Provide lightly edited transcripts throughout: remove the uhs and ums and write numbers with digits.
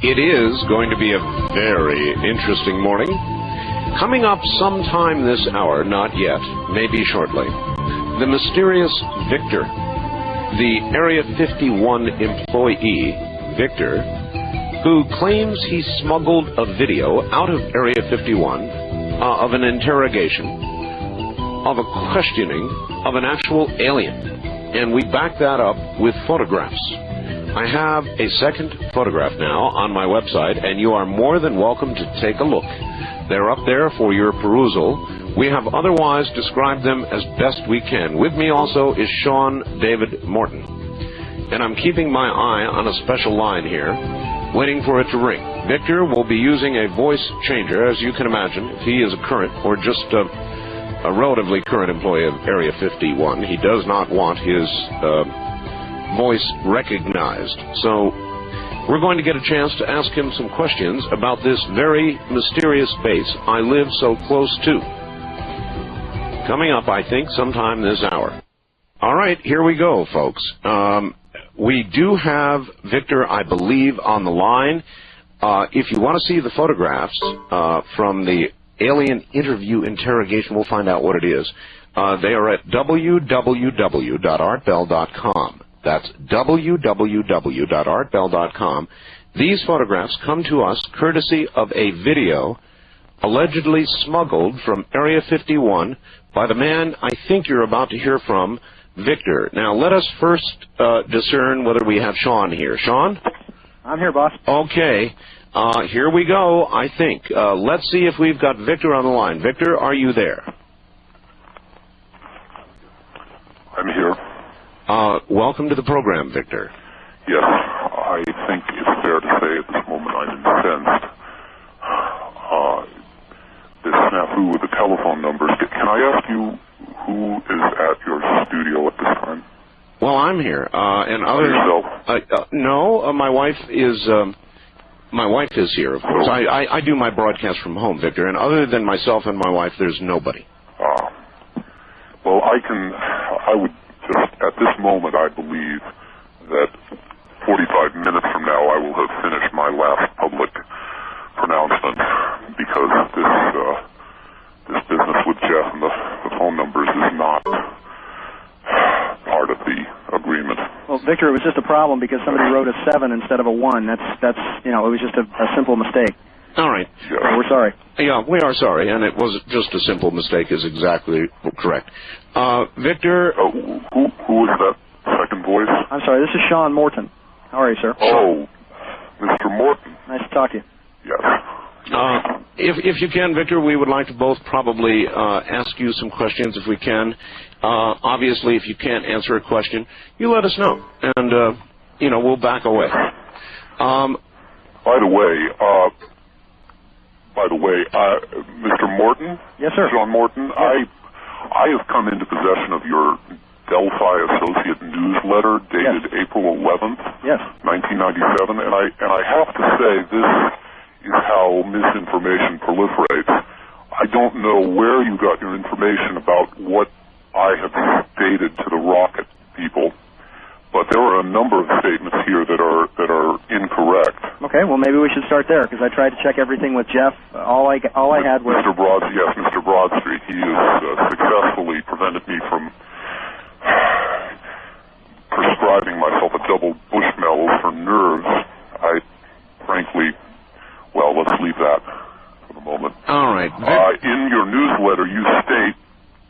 It is going to be a very interesting morning. Coming up sometime this hour, not yet, maybe shortly, the mysterious Victor, the Area 51 employee, Victor, who claims he smuggled a video out of Area 51 of an interrogation, of a questioning of an actual alien. And we back that up with photographs. I have a second photograph now on my website, and you are more than welcome to take a look. They're up there for your perusal. We have otherwise described them as best we can. With me also is Sean David Morton. And I'm keeping my eye on a special line here, waiting for it to ring. Victor will be using a voice changer, as you can imagine, if he is a current or just a relatively current employee of Area 51. He does not want his voice recognized. So we're going to get a chance to ask him some questions about this very mysterious base I live so close to. Coming up, I think, sometime this hour. All right, here we go, folks. We do have Victor, I believe, on the line. If you want to see the photographs from the alien interview interrogation, we'll find out what it is. They are at www.artbell.com. That's www.artbell.com. These photographs come to us courtesy of a video allegedly smuggled from Area 51 by the man I think you're about to hear from, Victor. Now, let us first discern whether we have Sean here. Sean? I'm here, boss. Okay. Here we go, I think. Let's see if we've got Victor on the line. Victor, are you there? I'm here. Welcome to the program, Victor. Yes, I think it's fair to say at this moment I'm incensed. This snafu with the telephone numbers. Can I ask you who is at your studio at this time? Well, I'm here. And other yourself? No, my wife is here, of course. I do my broadcast from home, Victor, and other than myself and my wife, there's nobody. Well, I would just, at this moment, I believe that 45 minutes from now I will have finished my last public pronouncement, because this business with Jeff and the phone numbers is not part of the agreement. Well, Victor, it was just a problem because somebody wrote a 7 instead of a 1. That's it was just a simple mistake. All right. Yes. So we're sorry. Yeah, we are sorry, and it was just a simple mistake is exactly correct. Victor... who is that second voice? I'm sorry, this is Sean Morton. How are you, sir? Oh, Mr. Morton. Nice to talk to you. Yes. If you can, Victor, we would like to both probably ask you some questions if we can. Obviously, if you can't answer a question, you let us know, and, we'll back away. By the way, Mr. Morton? Yes, sir. John Morton, yes. I have come into possession of your Delphi Associate newsletter dated yes. April 11th, yes. 1997, and I have to say this is how misinformation proliferates. I don't know where you got your information about what I have stated to the rocket people, but there are a number of statements here that are incorrect. Okay, well maybe we should start there, because I tried to check everything with Jeff. All I had was Mr. Broadstreet. He has successfully prevented me from prescribing myself a double Bushmills for nerves. I frankly, well, let's leave that for the moment. All right. In your newsletter, you state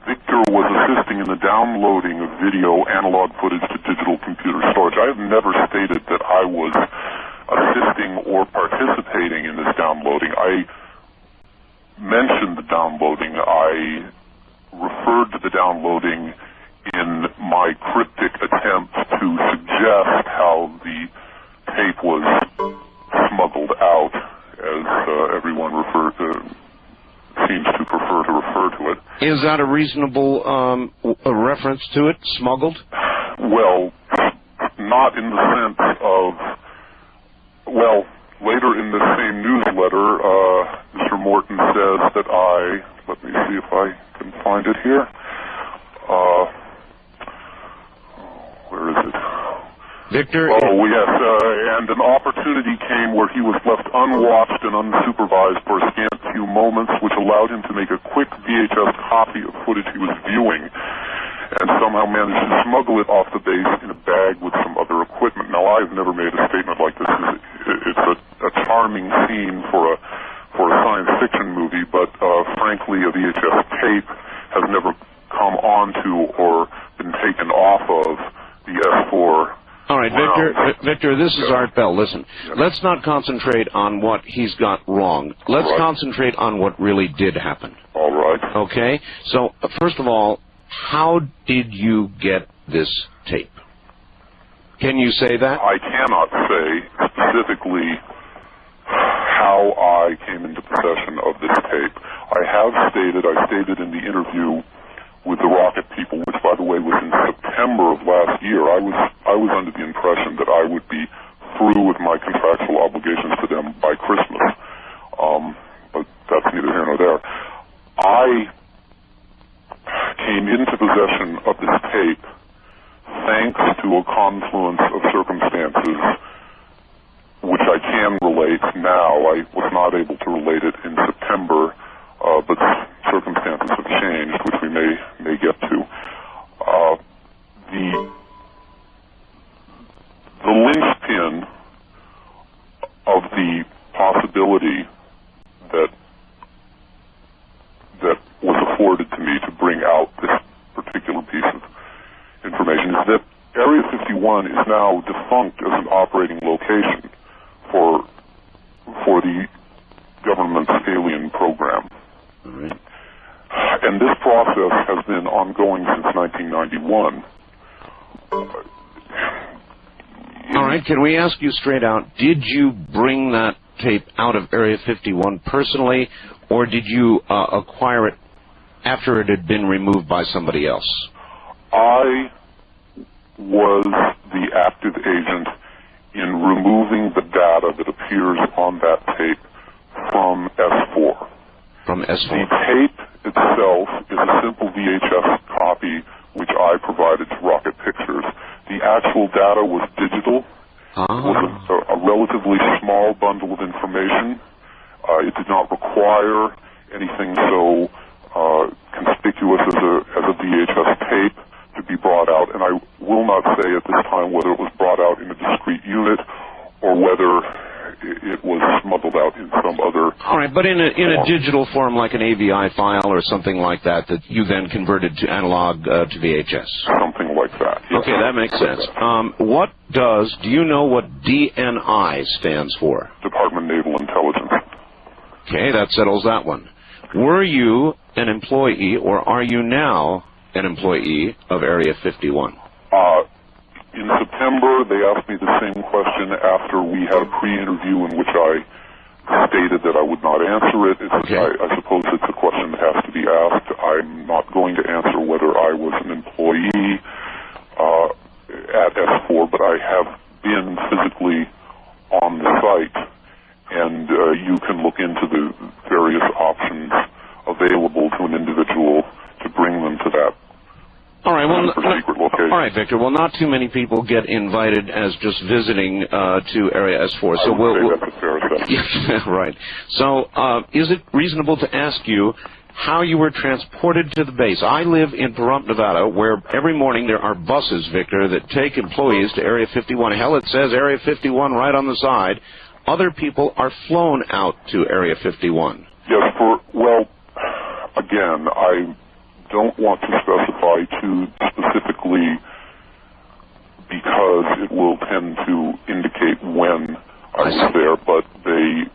Victor was assisting in the downloading of video analog footage to digital computer storage. I have never stated that I was assisting or participating in this downloading. I mentioned the downloading. I referred to the downloading in my cryptic attempt to suggest how the tape was smuggled out, as everyone seems to prefer to refer to it. Is that a reasonable reference to it, smuggled? Well, not in the sense of, later in the same newsletter, Mr. Morton says that let me see if I can find it here. Where is it? Victor? Oh, yes, and an opportunity came where he was left unwatched and unsupervised for a scant few moments, which allowed him to make a quick VHS copy of footage he was viewing, and somehow managed to smuggle it off the base in a bag with some other equipment. Now, I've never made a statement like this. It's a charming scene for a science fiction movie, but frankly, a VHS tape has never come onto or been taken off of the S4. All right, Victor, this is Art Bell. Listen, let's not concentrate on what he's got wrong. Let's concentrate on what really did happen. All right. Okay? So, first of all, how did you get this tape? Can you say that? I cannot say specifically how I came into possession of this tape. I stated in the interview with the Rocket people, which, by the way, was in September of last year. I was under the impression that I would be through with my contractual obligations to them by Christmas. But that's neither here nor there. I came into possession of this tape thanks to a confluence of circumstances which I can relate now. I was not able to relate it in September, but circumstances have changed, which we may get to. The linchpin of the possibility that was afforded to me to bring out this particular piece of information is that Area 51 is now defunct as an operating location for the government's alien program. Right. And this process has been ongoing since 1991. All right, can we ask you straight out, did you bring that tape out of Area 51 personally, or did you acquire it after it had been removed by somebody else? I was the active agent in removing the data that appears on that tape from S4. From S4. The tape itself is a simple VHS copy which I provided to Rocket Pictures. The actual data was digital. It was a relatively small bundle of information. It did not require anything so conspicuous as a VHS tape to be brought out, and I will not say at this time whether it was brought out in a discrete unit or whether it was smuggled out in some other... All right, but in a digital form like an AVI file or something like that you then converted to analog to VHS? Something like that, yes. Okay, that makes sense. Do you know what DNI stands for? Department of Naval Intelligence. Okay, that settles that one. Were you an employee, or are you now an employee of Area 51? In September, they asked me the same question after we had a pre-interview in which I stated that I would not answer it. I suppose it's a question that has to be asked. I'm not going to answer whether I was an employee at S4, but I have been physically on the site, and you can look into the various options available to an individual to bring them to that secret location. All right, Victor. Well, not too many people get invited as just visiting to Area S4. So that's a fair assessment. Right. So, is it reasonable to ask you how you were transported to the base? I live in Pahrump, Nevada, where every morning there are buses, Victor, that take employees to Area 51. Hell, it says Area 51 right on the side. Other people are flown out to Area 51. Yes, again, I don't want to specify too specifically because it will tend to indicate when I was there, but they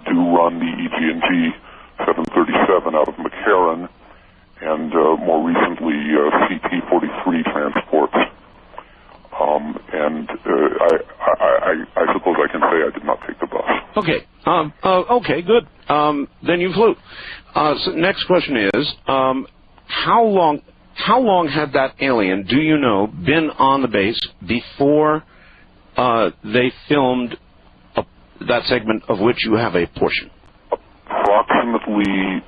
do run the EG&G 737 out of McCarran and more recently CT-43 transports. I suppose I can say I did not take the bus. Okay. Okay, good. Then you flew. So next question is, how long had that alien, do you know, been on the base before they filmed that segment of which you have a portion? Approximately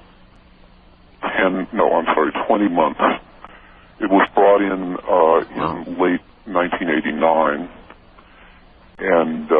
20 months. It was brought in late 1989, and